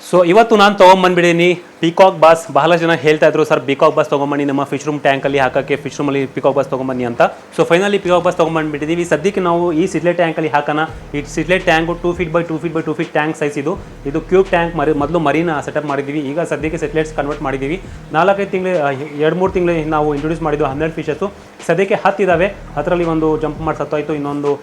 So ಇವತ್ತು ನಾನು ತೊಗೊಂಬಂದ್ಬಿದ್ದೀನಿ peacock boss. ಬಹಳ ಜನ ಹೇಳ್ತಾ ಇದ್ರು ಸರ್ ಪಿಕಾಕ್ ಬಾಸ್ ತೊಗೊಂಬನ್ನಿ ನಮ್ಮ ಫಿಶ್ ರೂಮ್ ಟ್ಯಾಂಕಲ್ಲಿ ಹಾಕೋಕ್ಕೆ, ಫಿಶ್ ರೂಮಲ್ಲಿ ಪಿಕಾಕ್ ಬಾಸ್ ತೊಗೊಂಬನ್ನಿ ಅಂತ. ಸೊ ಫೈನಲಿ ಪಿಕಾಕ್ ಬಾಸ್ ತೊಗೊಂಬಂದ್ಬಿಟ್ಟಿದ್ದೀವಿ. ಸದ್ಯಕ್ಕೆ ನಾವು ಈ ಸಿಟ್ಲೆಟ್ ಟ್ಯಾಂಕಲ್ಲಿ ಹಾಕೋಣ. ಈ ಸಿಟ್ಲೆಟ್ tank 2 feet by 2 feet by 2 feet tank size ಇದು. ಇದು ಕ್ಯೂಬ್ ಟ್ಯಾಂಕ್ ಮೊದಲು ಮರೀನ ಸೆಟಪ್ ಮಾಡಿದ್ದೀವಿ. ಈಗ ಸದ್ಯಕ್ಕೆ ಸೆಟ್ಲೆಟ್ಸ್ ಕನ್ವರ್ಟ್ ಮಾಡಿದ್ದೀವಿ. 4-5 ತಿಂಗಳು 2-3 ತಿಂಗಳು ನಾವು ಇಂಟ್ರೊಡ್ಯೂಸ್ ಮಾಡಿದ್ದು 12 ಫಿಶಸ್ಸು. ಸದ್ಯಕ್ಕೆ 10 ಇದ್ದಾವೆ. ಅದರಲ್ಲಿ ಒಂದು ಜಂಪ್ ಮಾಡಿ ಸತ್ತೋಯ್ತು, ಇನ್ನೊಂದು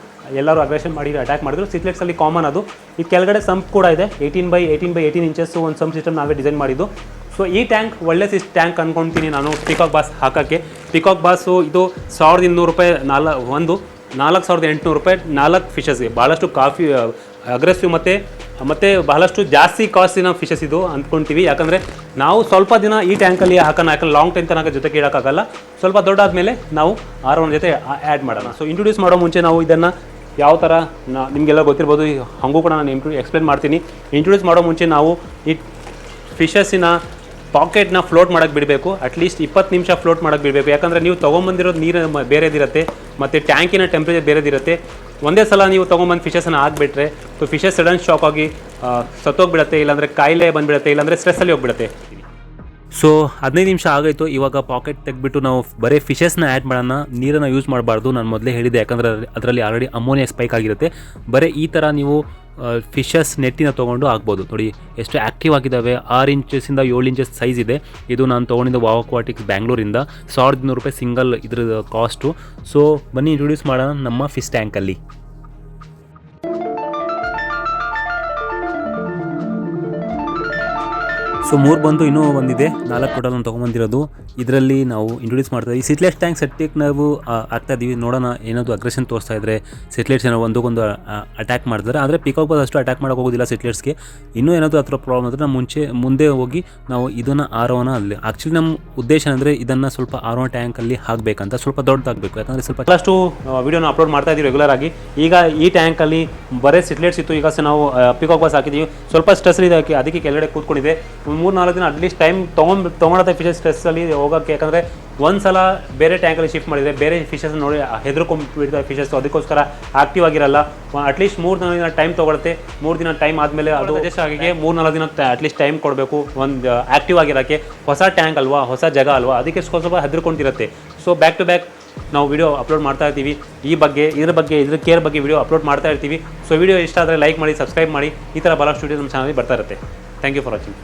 ಎಲ್ಲರೂ ಅಗ್ರೆಷನ್ ಮಾಡಿ ಅಟ್ಯಾಕ್ ಮಾಡಿದ್ರು. ಸಿಟ್ಲೆಟ್ಸಲ್ಲಿ ಕಾಮನ್ ಅದು. ಈ ಕೆಳಗಡೆ ಸಂಪ್ ಕೂಡ ಇದೆ. 18 ಬೈ 18 ಇಂಚಸ್ಸು ಒಂದು ಸಂಪ್ ಸಿಸ್ಟಮ್ ನಾವೇ ಡಿಸೈನ್ ಮಾಡಿದ್ದು. ಸೊ ಈ ಟ್ಯಾಂಕ್ ಒಳ್ಳೆ ಟ್ಯಾಂಕ್ ಅಂದ್ಕೊಳ್ತೀನಿ ನಾನು ಪಿಕಾಕ್ ಬಾಸ್ ಹಾಕೋಕ್ಕೆ. ಪಿಕಾಕ್ ಬಾಸು ಇದು 1200 ರೂಪಾಯಿ, 4800 ರೂಪಾಯಿ 4 ಫಿಶಸ್ಗೆ. ಭಾಳಷ್ಟು ಅಗ್ರೆಸಿವ್ ಮತ್ತು ಬಹಳಷ್ಟು ಜಾಸ್ತಿ ಕಾಸ್ಟಿನ ಫಿಶಸ್ ಇದು ಅಂದ್ಕೊಳ್ತೀವಿ. ಯಾಕಂದರೆ ನಾವು ಸ್ವಲ್ಪ ದಿನ ಈ ಟ್ಯಾಂಕಲ್ಲಿ ಹಾಕೋಣ, ಯಾಕಂದ್ರೆ ಲಾಂಗ್ ಟೈಮ್ ತನಕ ಜೊತೆಗೆ ಇಡೋಕ್ಕಾಗಲ್ಲ. ಸ್ವಲ್ಪ ದೊಡ್ಡಾದಮೇಲೆ ನಾವು ಆರೋನ್ ಜೊತೆ ಆ್ಯಡ್ ಮಾಡೋಣ. ಸೊ ಇಂಟ್ರೊಡ್ಯೂಸ್ ಮಾಡೋ ಮುಂಚೆ ನಾವು ಇದನ್ನು ಯಾವ ಥರ ನಿಮಗೆಲ್ಲ ಗೊತ್ತಿರ್ಬೋದು, ಹಾಗೂ ಕೂಡ ನಾನು ಎಕ್ಸ್ಪ್ಲೇನ್ ಮಾಡ್ತೀನಿ. ಇಂಟ್ರೊಡ್ಯೂಸ್ ಮಾಡೋ ಮುಂಚೆ ನಾವು ಈ ಫಿಶಸ್ಸಿನ ಪಾಕೆಟ್ನ ಫ್ಲೋಟ್ ಮಾಡೋಕ್ಕೆ ಬಿಡಬೇಕು. ಅಟ್ಲೀಸ್ಟ್ 20 ನಿಮಿಷ ಫ್ಲೋಟ್ ಮಾಡೋಕ್ಕೆ ಬಿಡಬೇಕು. ಯಾಕಂದರೆ ನೀವು ತೊಗೊಂಬಂದಿರೋದು ನೀರು ಬೇರೆದಿರುತ್ತೆ ಮತ್ತು ಟ್ಯಾಂಕಿನ ಟೆಂಪ್ರೇಚರ್ ಬೇರೆದಿರುತ್ತೆ. ಒಂದೇ ಸಲ ನೀವು ತೊಗೊಂಬಂದು ಫಿಶಸ್ಸನ್ನು ಹಾಕಿಬಿಟ್ರೆ ಫಿಶಸ್ ಸಡನ್ ಶಾಕ್ ಆಗಿ ಸತ್ತೋಗ್ಬಿಡುತ್ತೆ, ಇಲ್ಲಾಂದರೆ ಕಾಯಿಲೆ ಬಂದುಬಿಡುತ್ತೆ, ಇಲ್ಲಾಂದರೆ ಸ್ಟ್ರೆಸ್ಸಲ್ಲಿ ಹೋಗ್ಬಿಡುತ್ತೆ. ಸೊ 15 ನಿಮಿಷ ಆಗೋಯ್ತು. ಇವಾಗ ಪಾಕೆಟ್ ತೆಗೆದ್ಬಿಟ್ಟು ನಾವು ಬರೀ ಫಿಶಸ್ನ ಆ್ಯಡ್ ಮಾಡೋಣ, ನೀರನ್ನು ಯೂಸ್ ಮಾಡಬಾರ್ದು. ನಾನು ಮೊದಲೇ ಹೇಳಿದ್ದೆ, ಯಾಕಂದರೆ ಅದರಲ್ಲಿ ಆಲ್ರೆಡಿ ಅಮೋನಿಯಾ ಸ್ಪೈಕ್ ಆಗಿರುತ್ತೆ. ಬರೀ ಈ ಥರ ನೀವು ಫಿಶಸ್ ನೆಟ್ಟಿನ ತೊಗೊಂಡು ಆಗ್ಬೋದು. ನೋಡಿ ಎಷ್ಟು ಆ್ಯಕ್ಟಿವ್ ಆಗಿದ್ದಾವೆ. 6 ಇಂಚಸ್ಸಿಂದ 7 ಇಂಚಸ್ ಸೈಜ್ ಇದೆ. ಇದು ನಾನು ತೊಗೊಂಡಿದ್ದು ವಾವ್ ಅಕ್ವಾಟಿಕ್ಸ್ ಬ್ಯಾಂಗ್ಳೂರಿಂದ. 1200 ರೂಪಾಯಿ ಸಿಂಗಲ್ ಇದ್ರ ಕಾಸ್ಟು. ಸೊ ಬನ್ನಿ ಇಂಟ್ರೊಡ್ಯೂಸ್ ಮಾಡೋಣ ನಮ್ಮ ಫಿಶ್ ಟ್ಯಾಂಕಲ್ಲಿ. ಸೊ 3 ಬಂದು ಇನ್ನೂ ಒಂದಿದೆ, 4 ಟೋಟಲ್ ನಾನು ತೊಗೊಂಬಂದಿರೋದು. ಇದರಲ್ಲಿ ನಾವು ಇಂಟ್ರೊಡ್ಯೂಸ್ ಮಾಡ್ತಾ ಈ ಸಿಟ್ಲೆಟ್ಸ್ ಟ್ಯಾಂಕ್ ಸೆಟ್ಟಿಗೆ ನಾವು ಆಗ್ತಾ ಇದ್ದೀವಿ. ನೋಡೋಣ ಏನಾದರೂ ಅಗ್ರೆಷನ್ ತೋರಿಸ್ತಾ ಇದ್ದರೆ ಸಿಟ್ಲೆಟ್ಸ್ ಏನೋ ಒಂದಕ್ಕೊಂದು ಅಟ್ಯಾಕ್ ಮಾಡ್ತಾರೆ. ಆದರೆ ಪಿಕಾಕ್ ಬಾಸ್ ಅಷ್ಟು ಅಟ್ಯಾಕ್ ಮಾಡೋಕೆ ಹೋಗೋದಿಲ್ಲ ಸಿಟ್ಲೆಟ್ಸ್ಗೆ. ಇನ್ನೂ ಏನಾದರೂ ಆ ಥರ ಪ್ರಾಬ್ಲಮ್ ಆದರೆ ನಾವು ಮುಂದೆ ಹೋಗಿ ನಾವು ಇದನ್ನು ಆರೋನ ಅಲ್ಲಿ ಆ್ಯಕ್ಚುಲಿ ನಮ್ಮ ಉದ್ದೇಶ ಅಂದರೆ ಇದನ್ನು ಸ್ವಲ್ಪ ಆರೋ ಟ್ಯಾಂಕಲ್ಲಿ ಹಾಕಬೇಕಂತ, ಸ್ವಲ್ಪ ದೊಡ್ಡದಾಗಬೇಕು. ಯಾಕಂದರೆ ಸ್ವಲ್ಪ ಅಷ್ಟು ವೀಡಿಯೋನ ಅಪ್ಲೋಡ್ ಮಾಡ್ತಾ ಇದ್ದೀವಿ ರೆಗ್ಯುಲರ್ ಆಗಿ. ಈಗ ಈ ಟ್ಯಾಂಕಲ್ಲಿ ಬರೀ ಸಿಟ್ಲೆಟ್ಸ್ ಇತ್ತು. ಈಗ ನಾವು ಪಿಕಾಕ್ ಬಾಸ್ ಹಾಕಿದ್ದೀವಿ. ಸ್ವಲ್ಪ ಸ್ಟ್ರೆಸ್ ಇದೆ, ಅದಕ್ಕೆ ಕೆಳಗಡೆ ಕೂತ್ಕೊಂಡಿದೆ. 3-4 ದಿನ ಅಟ್ಲೀಸ್ಟ್ ಟೈಮ್ ತೊಗೊಳತ್ತೆ ಫಿಶಸ್ ಸ್ಟ್ರೆಸ್ಸಲ್ಲಿ ಹೋಗೋಕ್ಕೆ. ಯಾಕಂದರೆ ಒಂದು ಸಲ ಬೇರೆ ಟ್ಯಾಂಕಲ್ಲಿ ಶಿಫ್ಟ್ ಮಾಡಿದರೆ ಬೇರೆ ಫಿಶಸ್ ನೋಡಿ ಹೆದರ್ಕೊಂಡ್ಬಿಡ್ತಾರೆ ಫಿಶಸ್. ಅದಕ್ಕೋಸ್ಕರ ಆ್ಯಕ್ಟಿವ್ ಆಗಿರಲ್ಲ. ಅಟ್ಲೀಸ್ಟ್ 3-4 ದಿನ ಟೈಮ್ ತೊಗೊಳುತ್ತೆ. 3 ದಿನ ಟೈಮ್ ಆದಮೇಲೆ ಅದು ಅಡ್ಜಸ್ಟ್ ಆಗಿ 3-4 ದಿನ ಅಟ್ಲೀಸ್ಟ್ ಟೈಮ್ ಕೊಡಬೇಕು ಒಂದು ಆ್ಯಕ್ಟಿವ್ ಆಗಿರೋಕ್ಕೆ. ಹೊಸ ಟ್ಯಾಂಕ್ ಅಲ್ವಾ, ಹೊಸ ಜಾಗ ಅಲ್ವಾ, ಅದಕ್ಕೆ ಸ್ವಲ್ಪ ಹೆದರ್ಕೊಂಡಿರುತ್ತೆ. ಸೊ ಬ್ಯಾಕ್ ಟು ಬ್ಯಾಕ್ ನಾವು ವಿಡಿಯೋ ಅಪ್ಲೋಡ್ ಮಾಡ್ತಾ ಇರ್ತೀವಿ. ಇದ್ರ ಕೇರ್ ಬಗ್ಗೆ ವಿಡಿಯೋ ಅಪ್ಲೋಡ್ ಮಾಡ್ತಾ ಇರ್ತೀವಿ. ಸೊ ವಿಡಿಯೋ ಇಷ್ಟ ಆದರೆ ಲೈಕ್ ಮಾಡಿ, ಸಬ್ಸ್ಕ್ರೈಬ್ ಮಾಡಿ. ಈ ಥರ ಭಾಳಷ್ಟು ವಿಡಿಯೋ ನಮ್ಮ ಚಾನಲ್ಗೆ ಬರ್ತಾ ಇರುತ್ತೆ. Thank you for watching.